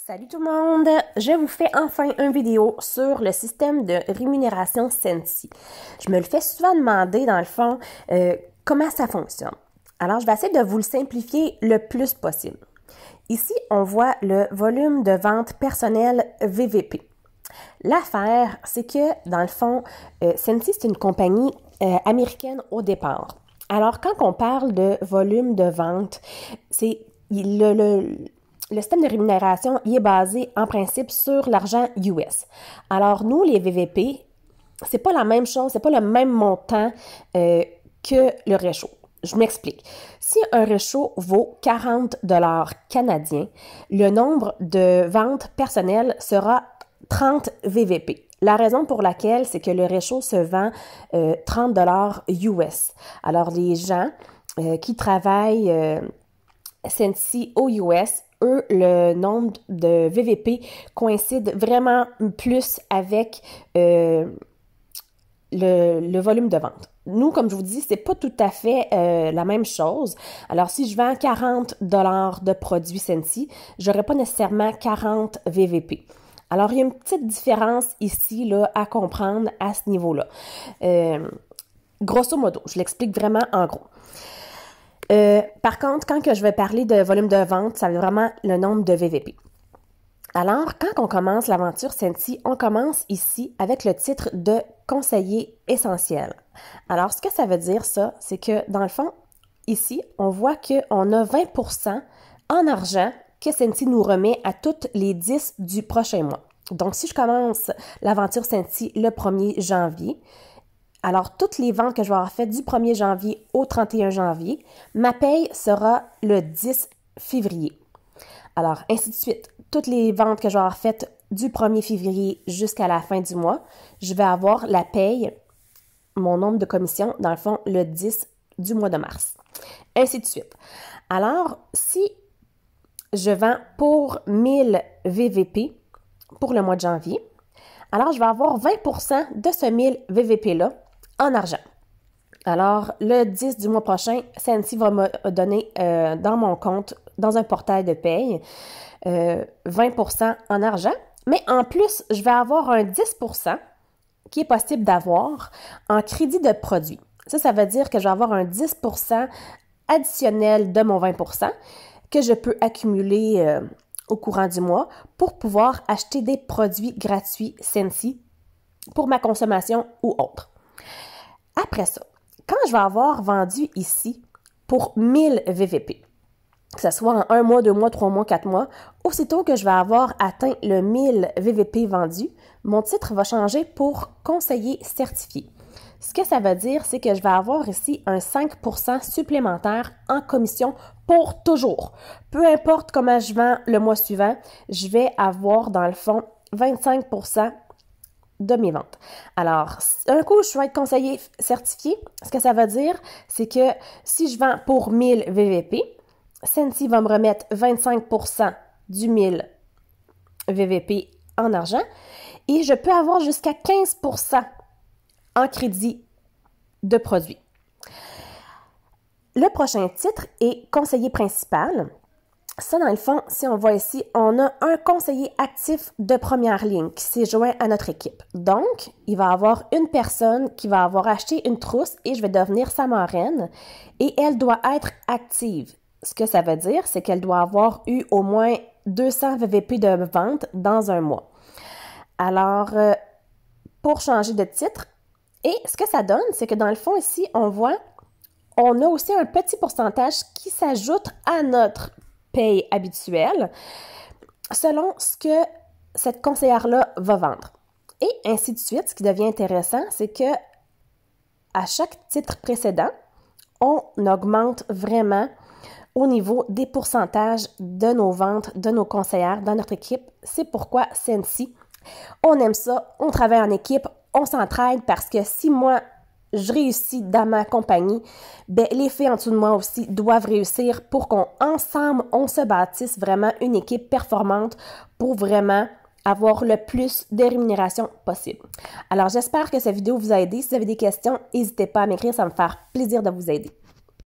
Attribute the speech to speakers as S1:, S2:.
S1: Salut tout le monde! Je vous fais enfin une vidéo sur le système de rémunération Sensi. Je me le fais souvent demander, dans le fond, comment ça fonctionne. Alors, je vais essayer de vous le simplifier le plus possible. Ici, on voit le volume de vente personnel VVP. L'affaire, c'est que, dans le fond, Sensi, c'est une compagnie américaine au départ. Alors, quand on parle de volume de vente, c'est le système de rémunération il est basé en principe sur l'argent US. Alors, nous, les VVP, c'est pas la même chose, c'est pas le même montant que le réchaud. Je m'explique. Si un réchaud vaut 40 $ canadiens, le nombre de ventes personnelles sera 30 VVP. La raison pour laquelle, c'est que le réchaud se vend 30 $ US. Alors, les gens qui travaillent Sensi aux US, eux, le nombre de VVP coïncide vraiment plus avec le volume de vente. Nous, comme je vous dis, c'est pas tout à fait la même chose. Alors, si je vends 40 $ de produits Sensi, j'aurai pas nécessairement 40 VVP. Alors, il y a une petite différence ici là, à comprendre à ce niveau-là. Grosso modo, je l'explique vraiment en gros. Par contre, quand que je vais parler de volume de vente, ça va être vraiment le nombre de VVP. Alors, quand on commence l'aventure Sensi, on commence ici avec le titre de conseiller essentiel. Alors, ce que ça veut dire, ça, c'est que dans le fond, ici, on voit qu'on a 20% en argent que Sensi nous remet à toutes les 10 du prochain mois. Donc, si je commence l'aventure Sensi le 1er janvier, alors, toutes les ventes que je vais avoir faites du 1er janvier au 31 janvier, ma paye sera le 10 février. Alors, ainsi de suite. Toutes les ventes que je vais avoir faites du 1er février jusqu'à la fin du mois, je vais avoir la paye, mon nombre de commissions, dans le fond, le 10 du mois de mars. Ainsi de suite. Alors, si je vends pour 1000 VVP pour le mois de janvier, alors je vais avoir 20% de ce 1000 VVP-là en argent. Alors, le 10 du mois prochain, Sensi va me donner dans mon compte, dans un portail de paye, 20% en argent. Mais en plus, je vais avoir un 10% qui est possible d'avoir en crédit de produit. Ça veut dire que je vais avoir un 10% additionnel de mon 20% que je peux accumuler au courant du mois pour pouvoir acheter des produits gratuits Sensi pour ma consommation ou autre. Après ça, quand je vais avoir vendu ici pour 1000 VVP, que ce soit en 1 mois, 2 mois, 3 mois, 4 mois, aussitôt que je vais avoir atteint le 1000 VVP vendu, mon titre va changer pour conseiller certifié. Ce que ça veut dire, c'est que je vais avoir ici un 5% supplémentaire en commission pour toujours. Peu importe comment je vends le mois suivant, je vais avoir dans le fond 25% de mes ventes. Alors, un coup, je vais être conseiller certifié. Ce que ça veut dire, c'est que si je vends pour 1000 VVP, Sensi va me remettre 25% du 1000 VVP en argent et je peux avoir jusqu'à 15% en crédit de produit. Le prochain titre est conseiller principal. Ça, dans le fond, si on voit ici, on a un conseiller actif de première ligne qui s'est joint à notre équipe. Donc, il va y avoir une personne qui va avoir acheté une trousse et je vais devenir sa marraine et elle doit être active. Ce que ça veut dire, c'est qu'elle doit avoir eu au moins 200 VVP de vente dans un mois. Alors, pour changer de titre, et ce que ça donne, c'est que dans le fond ici, on voit, on a aussi un petit pourcentage qui s'ajoute à notre paye habituelle selon ce que cette conseillère-là va vendre. Et ainsi de suite, ce qui devient intéressant, c'est que à chaque titre précédent, on augmente vraiment au niveau des pourcentages de nos ventes, de nos conseillères dans notre équipe. C'est pourquoi Sensi, on aime ça, on travaille en équipe, on s'entraide parce que si moi, je réussis dans ma compagnie, ben, les filles en dessous de moi aussi doivent réussir pour qu'ensemble, on se bâtisse vraiment une équipe performante pour vraiment avoir le plus de rémunération possible. Alors, j'espère que cette vidéo vous a aidé. Si vous avez des questions, n'hésitez pas à m'écrire, ça va me faire plaisir de vous aider.